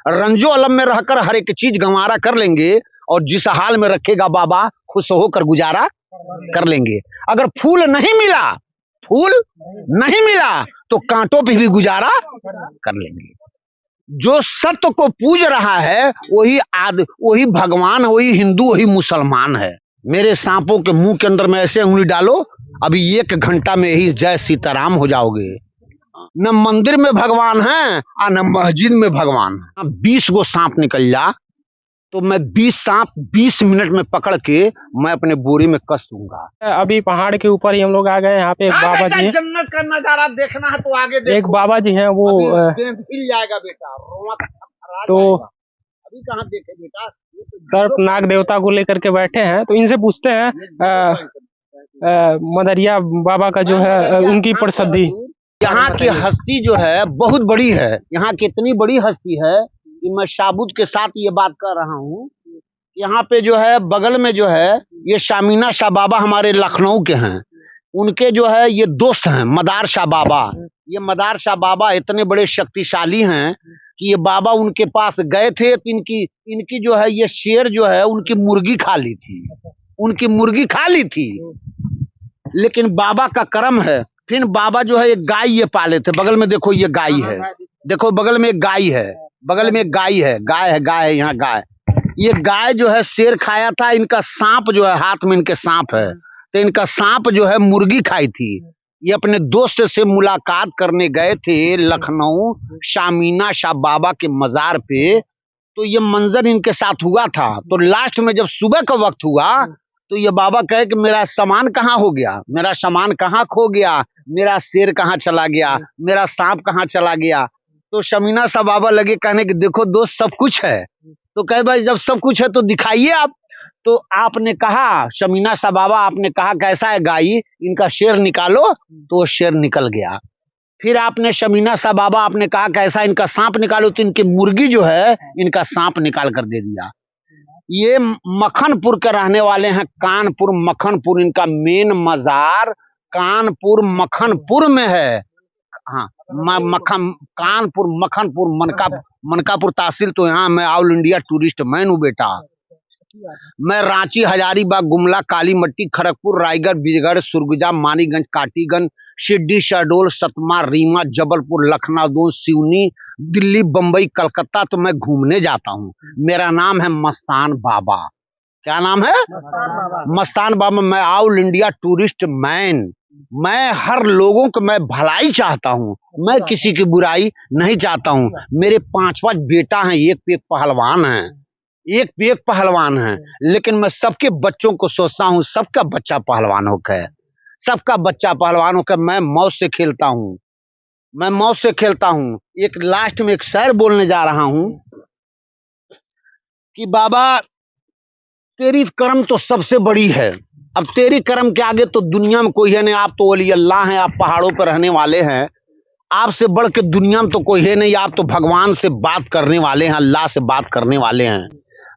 रंजो अलम में रहकर हर एक चीज गंवारा कर लेंगे, और जिस हाल में रखेगा बाबा खुश होकर गुजारा कर लेंगे। अगर फूल नहीं मिला तो कांटों पे भी गुजारा कर लेंगे। जो सत्य को पूज रहा है वही भगवान, वही हिंदू, वही मुसलमान है। मेरे सांपों के मुंह के अंदर में ऐसे उंगली डालो, अभी 1 घंटा में ही जय सीताराम हो जाओगे। न मंदिर में भगवान है और न मस्जिद में भगवान है। 20 गो सांप निकल जा तो मैं 20 सांप 20 मिनट में पकड़ के मैं अपने बोरी में कस दूंगा। अभी पहाड़ के ऊपर ही हम लोग आ गए। यहाँ पे एक बाबा जी हैं। जन्नत का नजारा देखना है तो आगे देखो। एक बाबा जी हैं, वो हिल जाएगा बेटा, तो अभी कहाँ देखे बेटा। सर्प नाग देवता को लेकर के बैठे हैं, तो इनसे पूछते हैं मदरिया बाबा का जो है उनकी प्रसिद्धि। यहाँ की हस्ती जो है बहुत बड़ी है। यहाँ की इतनी बड़ी हस्ती है कि मैं साबुत के साथ ये बात कर रहा हूँ। यहाँ पे जो है बगल में जो है ये शामीना शाह बाबा हमारे लखनऊ के हैं। उनके जो है ये दोस्त हैं मदार शाह बाबा। ये मदार शाह बाबा इतने बड़े शक्तिशाली हैं कि ये बाबा उनके पास गए थे तो इनकी जो है ये शेर जो है उनकी मुर्गी खा ली थी। लेकिन बाबा का कर्म है, फिर बाबा जो है एक गाय ये पाले थे। बगल में देखो ये गाय है, देखो बगल में एक गाय है, गाय है यहाँ गाय। ये गाय जो है शेर खाया था। इनका सांप जो है, हाथ में इनके सांप है, तो इनका सांप जो है मुर्गी खाई थी। ये अपने दोस्त से मुलाकात करने गए थे लखनऊ शामीना शाह बाबा के मजार पे, तो ये मंजर इनके साथ हुआ था। तो लास्ट में जब सुबह का वक्त हुआ तो ये बाबा कहे कि मेरा सामान कहाँ हो गया, मेरा सामान कहाँ खो गया, मेरा शेर कहाँ चला गया, मेरा सांप कहाँ चला गया। तो शमीना शाह बाबा लगे कहने कि देखो दोस्त सब कुछ है। तो कहे भाई जब सब कुछ है तो दिखाइए आप। तो आपने कहा, शमीना शाह बाबा आपने कहा कैसा है गाय, इनका शेर निकालो, तो शेर निकल गया। फिर आपने शमीना शाह बाबा आपने कहा कैसा इनका सांप निकालो, तो इनकी मुर्गी जो है इनका सांप निकाल कर दे दिया। ये मखनपुर के रहने वाले हैं, कानपुर मखनपुर। इनका मेन मजार कानपुर मखनपुर में है। हाँ कानपुर मखनपुर मनकापुर तहसील। तो यहाँ मैं ऑल इंडिया टूरिस्ट मैन हूँ बेटा। मैं रांची, हजारीबाग, गुमला, काली मट्टी, खड़गपुर, रायगढ़, बीजगढ़, सुरगुजा, मानीगंज, काटीगंज, सिड्डी, शहडोल, सतमा, रीवा, जबलपुर, लखनऊ, सिवनी, दिल्ली, बम्बई, कलकत्ता तो मैं घूमने जाता हूँ। मेरा नाम है मस्तान बाबा। क्या नाम है? मस्तान बाबा। मैं ऑल इंडिया टूरिस्ट मैन। मैं हर लोगों को मैं भलाई चाहता हूँ, मैं किसी की बुराई नहीं चाहता हूँ। मेरे 5 बेटा हैं, एक पे एक पहलवान है, लेकिन मैं सबके बच्चों को सोचता हूँ सबका बच्चा पहलवान होकर मैं मौत से खेलता हूँ। एक लास्ट में एक शेर बोलने जा रहा हूँ कि बाबा तेरी कर्म तो सबसे बड़ी है, अब तेरी कर्म के आगे तो दुनिया में कोई है नहीं। आप तो वली अल्लाह हैं, आप पहाड़ों पर रहने वाले हैं, आपसे बढ़ के दुनिया में तो कोई है नहीं। आप तो भगवान से बात करने वाले हैं, अल्लाह से बात करने वाले हैं।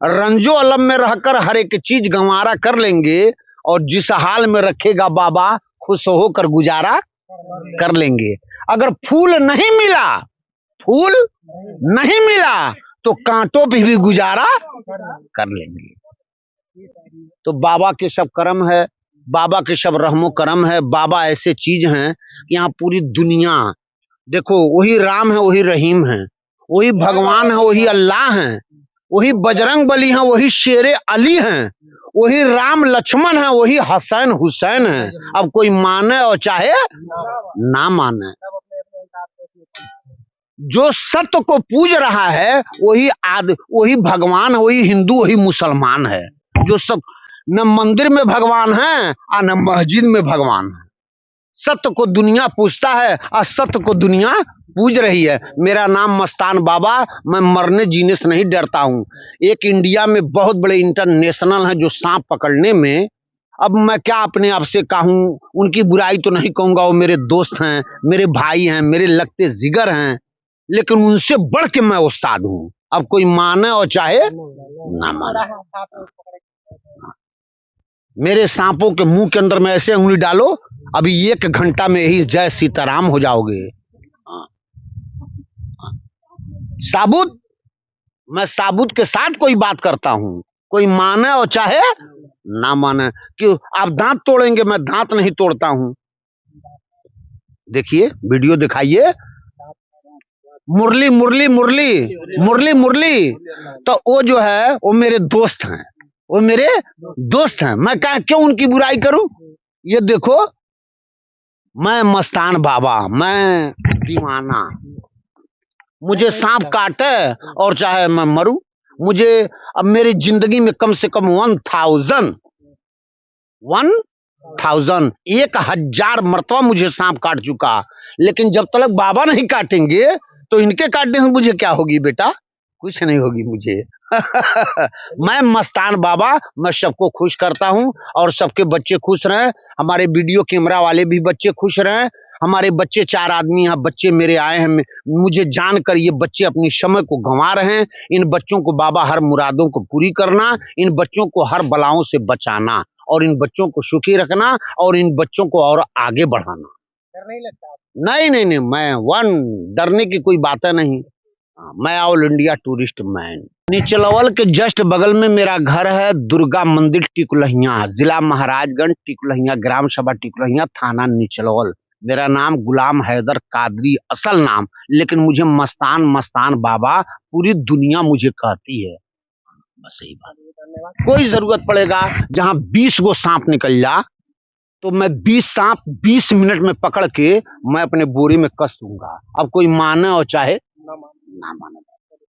रंजो अलम में रहकर हर एक चीज गंवारा कर लेंगे, और जिस हाल में रखेगा बाबा खुश होकर गुजारा कर लेंगे। अगर फूल नहीं मिला तो कांटों पे भी गुजारा कर लेंगे। तो बाबा के सब कर्म है, बाबा के सब रहमो करम है। बाबा ऐसे चीज हैं कि यहाँ पूरी दुनिया देखो, वही राम है, वही रहीम है, वही भगवान है, वही अल्लाह है, वही बजरंग बली है, वही शेरे अली हैं, वही राम लक्ष्मण है, वही हसैन हुसैन है। अब कोई माने और चाहे ना माने, जो सत्य को पूज रहा है वही भगवान, वही हिंदू, वही मुसलमान है। जो सब न मंदिर में भगवान है और न मस्जिद में भगवान है। सत्य को दुनिया पूजता है और सत्य को दुनिया पूज रही है। मेरा नाम मस्तान बाबा। मैं मरने जीने से नहीं डरता हूँ। एक इंडिया में बहुत बड़े इंटरनेशनल हैं जो सांप पकड़ने में। अब मैं क्या अपने आप से कहूँ, उनकी बुराई तो नहीं कहूँगा, वो मेरे दोस्त हैं, मेरे भाई हैं, मेरे लगते जिगर हैं, लेकिन उनसे बढ़ के मैं उस्ताद हूँ। अब कोई माने और चाहे ना माने, मेरे सांपों के मुंह के अंदर में ऐसे उंगली डालो, अभी 1 घंटा में ही जय सीताराम हो जाओगे। साबुत मैं साबुत के साथ कोई बात करता हूँ, कोई माने और चाहे ना माने। क्यों आप दांत तोड़ेंगे, मैं दांत नहीं तोड़ता हूँ। देखिए वीडियो दिखाइए। मुरली मुरली मुरली मुरली मुरली, तो वो जो है वो मेरे दोस्त हैं, वो मेरे दोस्त हैं। मैं क्यों उनकी बुराई करूं? ये देखो, मैं मस्तान बाबा, मैं दीवाना, मुझे सांप काटे और चाहे मैं मरूं, मुझे अब मेरी जिंदगी में कम से कम 1000 1000 मरतबा मुझे सांप काट चुका, लेकिन जब तक बाबा नहीं काटेंगे तो इनके काटने से मुझे क्या होगी बेटा? कुछ नहीं होगी मुझे। मैं मस्तान बाबा, मैं सबको खुश करता हूं और सबके बच्चे खुश रहें, हमारे वीडियो कैमरा वाले भी बच्चे खुश रहें। हमारे बच्चे 4 आदमी यहाँ बच्चे मेरे आए हैं, मुझे जानकर ये बच्चे अपनी समय को गंवा रहे हैं। इन बच्चों को बाबा हर मुरादों को पूरी करना, इन बच्चों को हर बलाओं से बचाना और इन बच्चों को सुखी रखना और इन बच्चों को और आगे बढ़ाना। डर नहीं लगता? नहीं नहीं नहीं, मैं डरने की कोई बात है नहीं। मैं ऑल इंडिया टूरिस्ट मैन। नीचलवल के जस्ट बगल में मेरा घर है, दुर्गा मंदिर टिकुलहिया, जिला महाराजगंज, टिकुलहिया, ग्राम सभा टिकुलहिया, थाना नीचलवल। मेरा नाम गुलाम हैदर कादरी असल नाम, लेकिन मुझे मस्तान मस्तान बाबा पूरी दुनिया मुझे कहती है। बस यही बात। धन्यवाद। कोई जरूरत पड़ेगा जहाँ 20 गो सांप निकल जा तो मैं 20 सांप 20 मिनट में पकड़ के मैं अपने बोरी में कस दूंगा। अब कोई माने और चाहे ना माने।